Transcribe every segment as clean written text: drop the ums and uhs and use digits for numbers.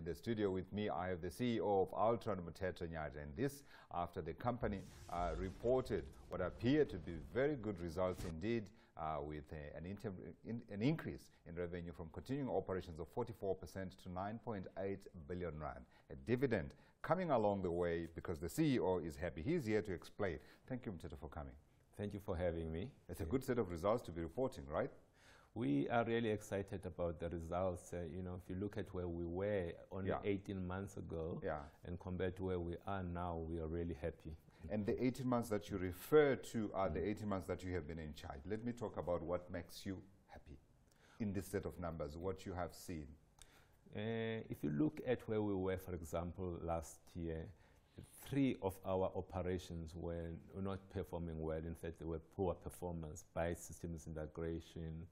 the studio with me, I have the CEO of Altron, Mteto Nyati, and this after the company reported what appear to be very good results indeed, with an increase in revenue from continuing operations of 44% to 9.8 billion rand. A dividend coming along the way because the CEO is happy. He's here to explain. Thank you, Mteto, for coming. Thank you for having me. It's a good set of results to be reporting, right? We are really excited about the results. You know, if you look at where we were only 18 months ago and compared to where we are now, we are really happy. And the 18 months that you refer to are the 18 months that you have been in charge. Let me talk about what makes you happy in this set of numbers, what you have seen. If you look at where we were, for example, last year, 3 of our operations were not performing well. In fact, they were poor performance. BICE systems integration,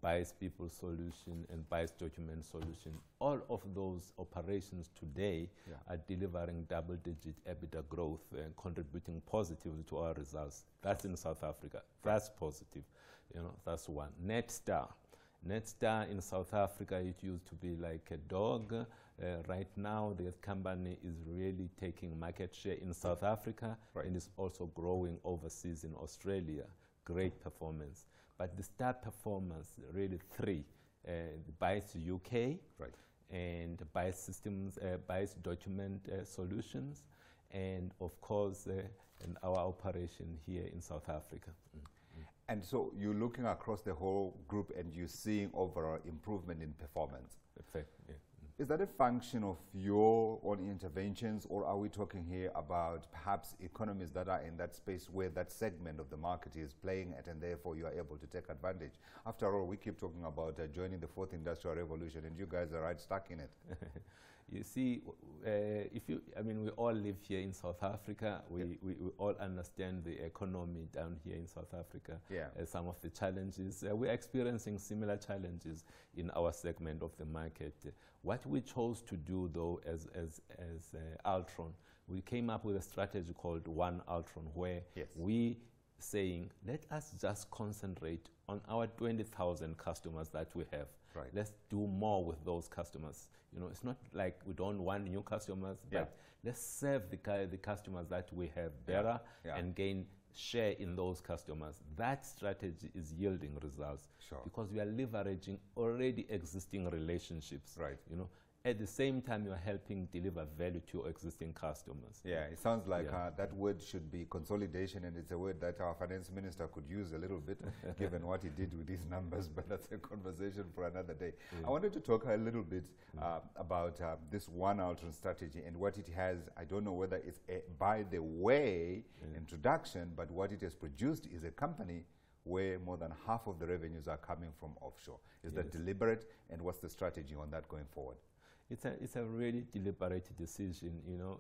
BICE people solution, and BICE document solution. All of those operations today are delivering double-digit EBITDA growth and contributing positively to our results. That's in South Africa. That's positive. You know, that's one. Netstar in South Africa, it used to be like a dog. Right now, the company is really taking market share in South Africa and is also growing overseas in Australia. Great performance. But the star performance, really 3, BICE UK and BICE systems, BICE document solutions, and of course, in our operation here in South Africa. And so you're looking across the whole group and you're seeing overall improvement in performance. Is that a function of your own interventions, or are we talking here about perhaps economies that are in that space where that segment of the market is playing at and therefore you are able to take advantage? After all, we keep talking about joining the 4th industrial revolution and you guys are right stuck in it. You see, I mean, we all live here in South Africa. We all understand the economy down here in South Africa. Some of the challenges, we're experiencing similar challenges in our segment of the market. What we chose to do, though, as Altron, we came up with a strategy called One Altron, where we saying, let us just concentrate on our 20,000 customers that we have. Let's do more with those customers. You know, it's not like we don't want new customers, but let's serve the customers that we have better and gain share in those customers. That strategy is yielding results because we are leveraging already existing relationships. You know, at the same time, you are helping deliver value to your existing customers. It sounds like that word should be consolidation, and it's a word that our finance minister could use a little bit, given what he did with these numbers, but that's a conversation for another day. I wanted to talk a little bit about this One Altron strategy and what it has. I don't know whether it's a by the way introduction, but what it has produced is a company where more than half of the revenues are coming from offshore. Is that deliberate, and what's the strategy on that going forward? It's a really deliberate decision. You know,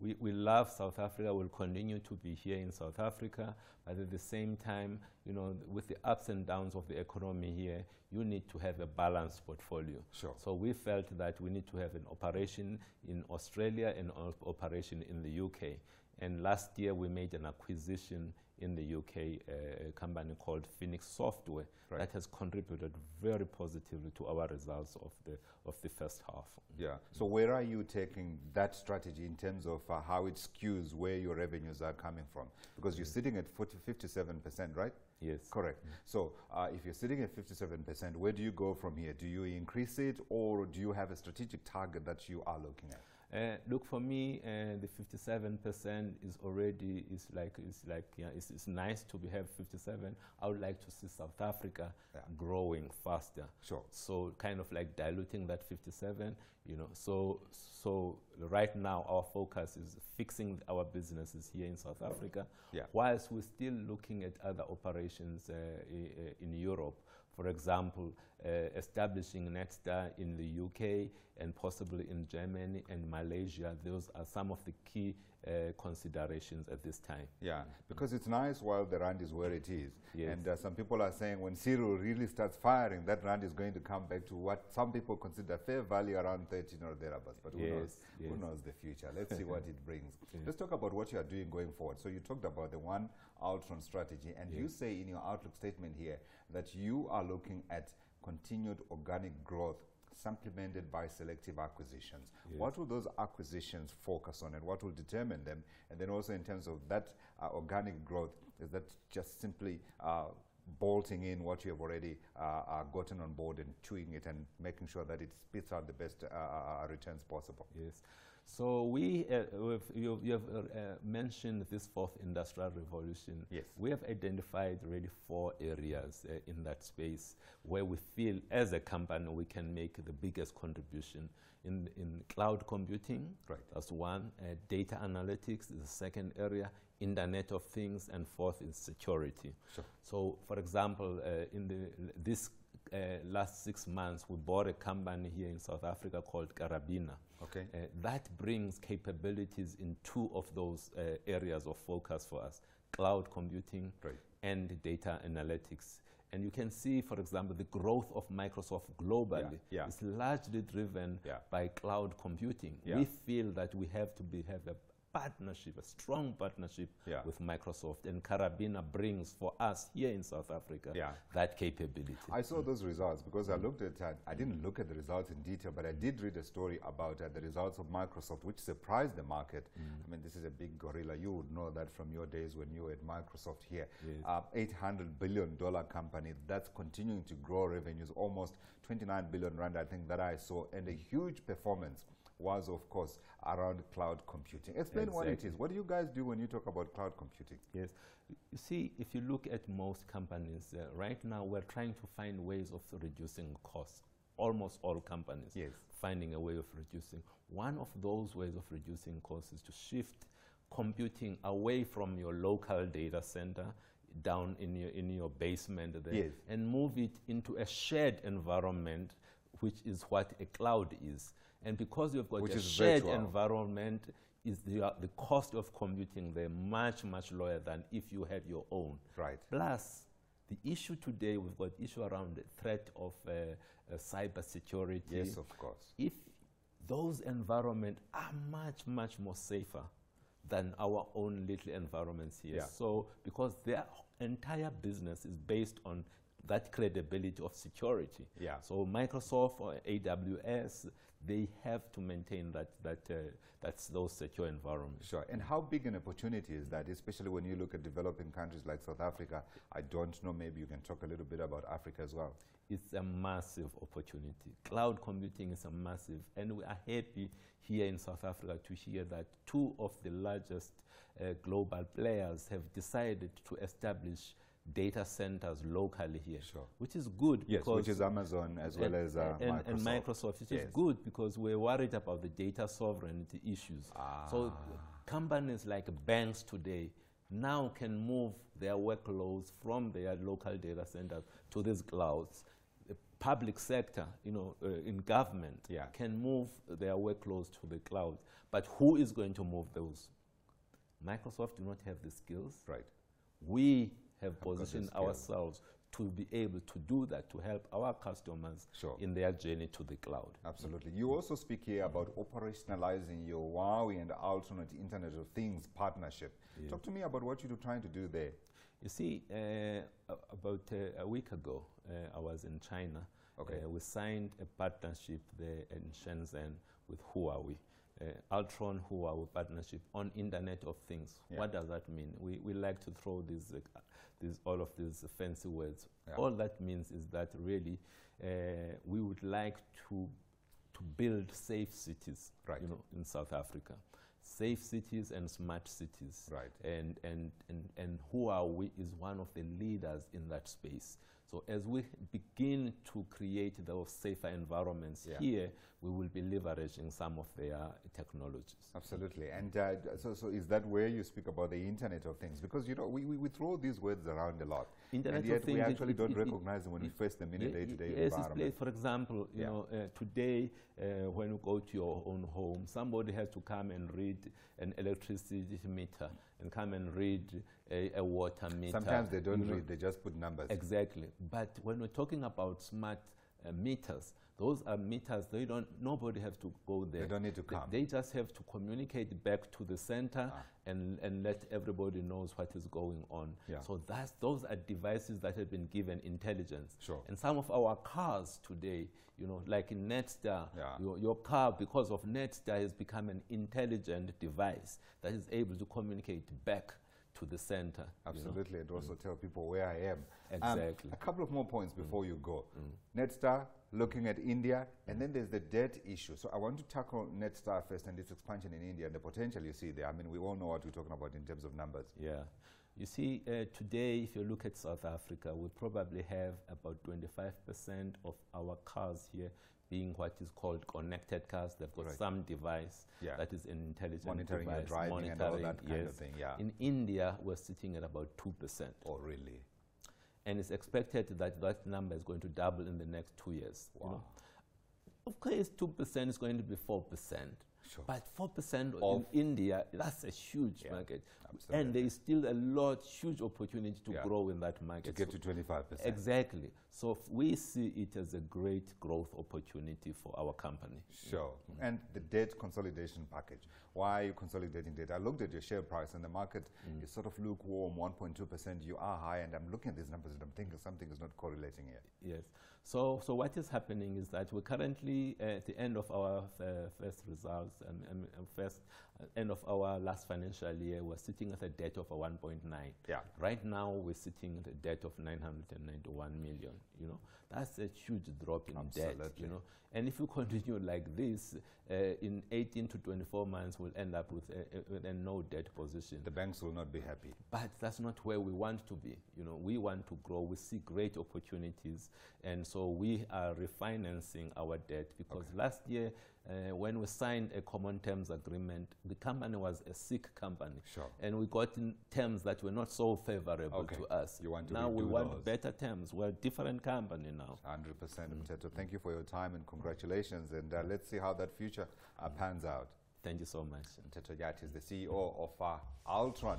we love South Africa. We'll continue to be here in South Africa, but at the same time, you know, with the ups and downs of the economy here, you need to have a balanced portfolio. So we felt that we need to have an operation in Australia and an operation in the UK. And last year, we made an acquisition in the UK, a company called Phoenix Software that has contributed very positively to our results of the first half. So where are you taking that strategy in terms of how it skews where your revenues are coming from? Because you're sitting at 57%, right? Yes. Correct. So if you're sitting at 57%, where do you go from here? Do you increase it, or do you have a strategic target that you are looking at? Look, for me, the 57% is already, it's nice to have 57. I would like to see South Africa growing faster. So kind of like diluting that 57, you know. So right now, our focus is fixing our businesses here in South Africa, whilst we're still looking at other operations in Europe. For example, establishing Netstar in the UK and possibly in Germany and Malaysia. Those are some of the key considerations at this time. Because it's nice while the rand is where it is. And some people are saying when Cyril really starts firing, that rand is going to come back to what some people consider fair value, around 13 or thereabouts. But who knows? Who knows the future? Let's see what it brings. Let's talk about what you are doing going forward. So you talked about the One Altron strategy, and you say in your outlook statement here that you are looking at continued organic growth supplemented by selective acquisitions. Yes. What will those acquisitions focus on, and what will determine them? And then also in terms of that organic growth, is that just simply bolting in what you have already gotten on board and chewing it and making sure that it spits out the best returns possible? Yes. So you have mentioned this fourth industrial revolution. Yes. We have identified really 4 areas in that space where we feel as a company we can make the biggest contribution. In cloud computing, right. That's one. Data analytics is the second area. Internet of Things, and fourth is security. Sure. So, for example, in this last 6 months, we bought a company here in South Africa called Karabina. Okay. That brings capabilities in 2 of those areas of focus for us: cloud computing and data analytics. And you can see, for example, the growth of Microsoft globally is largely driven by cloud computing. We feel that we have to have a partnership, a strong partnership with Microsoft, and Karabina brings for us here in South Africa that capability. I saw those results because I looked at, I didn't look at the results in detail, but I did read a story about the results of Microsoft, which surprised the market. I mean, this is a big gorilla. You would know that from your days when you were at Microsoft here. Yes. $800 billion company that's continuing to grow revenues, almost 29 billion rand, I think that I saw, and a huge performance was, of course, around cloud computing. Explain what it is. What do you guys do when you talk about cloud computing? Yes. You see, if you look at most companies, right now we're trying to find ways of reducing costs. Almost all companies finding a way of reducing. One of those ways of reducing costs is to shift computing away from your local data center down in your basement there and move it into a shared environment, which is what a cloud is. And because you've got a shared environment, the cost of computing there much, much lower than if you have your own. Right. Plus, the issue today, we've got issue around the threat of cyber security. Yes, of course. If those environments are much, much more safer than our own little environments here. So, because their entire business is based on that credibility of security. So Microsoft or AWS, they have to maintain that's those secure environments. Sure. And how big an opportunity is that, especially when you look at developing countries like South Africa? I don't know, maybe you can talk a little bit about Africa as well. It's a massive opportunity. Cloud computing is a massive, and we are happy here in South Africa to hear that 2 of the largest global players have decided to establish data centers locally here, which is good. Yes, which is Amazon as well as Microsoft. And Microsoft, which is good because we're worried about the data sovereignty issues. So companies like banks today now can move their workloads from their local data centers to these clouds. The public sector, in government, can move their workloads to the cloud. But who is going to move those? Microsoft do not have the skills. Right. We have positioned ourselves to be able to do that, to help our customers in their journey to the cloud. Absolutely. You also speak here about operationalizing your Huawei and Altron Internet of Things partnership. Talk to me about what you're trying to do there. You see, about a week ago, I was in China. We signed a partnership there in Shenzhen with Huawei. Altron Huawei partnership on Internet of Things. What does that mean? We like to throw all of these fancy words. All that means is that really we would like to build safe cities, in South Africa. Safe cities and smart cities. Right. And Huawei is one of the leaders in that space. So as we begin to create those safer environments here, we will be leveraging some of their technologies. Absolutely. And so is that where you speak about the Internet of Things? Because, we throw these words around a lot. Internet and yet of Things, we actually don't recognize them when we face them in a day-to-day environment. For example, today, when you go to your own home, somebody has to come and read an electricity meter and come and read a water meter. Sometimes they don't read, they just put numbers. Exactly. But when we're talking about smart meters. Those are meters. Nobody has to go there. They don't need to come. They just have to communicate back to the center and let everybody knows what is going on. Yeah. So those are devices that have been given intelligence. Sure. And some of our cars today, like in Netstar, Yeah. your car, because of Netstar, has become an intelligent device that is able to communicate back to the center. Absolutely, and also tell people where I am. Exactly. A couple of more points before you go. Netstar, looking at India, and then there's the debt issue. So I want to tackle Netstar first and its expansion in India and the potential you see there. I mean, we all know what we're talking about in terms of numbers. Yeah. You see, today, if you look at South Africa, we probably have about 25% of our cars here being what is called connected cars. They've got some device that is an intelligent monitoring device. Your driving and all that kind of thing, yeah. In India, we're sitting at about 2%. Oh, really? And it's expected that that number is going to double in the next 2 years. Wow. Of course, 2% is going to be 4%. Sure. But 4% in India, that's a huge market. Absolutely. And there is still a huge opportunity to grow in that market. To get to 25%. Exactly. So we see it as a great growth opportunity for our company. Sure. And the debt consolidation package. Why are you consolidating debt? I looked at your share price and the market is sort of lukewarm, 1.2%. You are high, and I'm looking at these numbers and I'm thinking something is not correlating here. Yes. So what is happening is that we're currently at the end of our first results, end of our last financial year, we're sitting at a debt of 1.9. Yeah. Right now, we're sitting at a debt of 991 million. That's a huge drop in debt. And if we continue like this, in 18 to 24 months, we'll end up with a no debt position. The banks will not be happy. But that's not where we want to be. We want to grow. We see great opportunities, and so we are refinancing our debt because last year, when we signed a common terms agreement, the company was a sick company. Sure. And we got in terms that were not so favorable to us. You want to now we want those. better terms. We're a different company now. 100%. Mteto, thank you for your time and congratulations. And let's see how that future pans out. Thank you so much. Mteto Nyati is the CEO of Altron.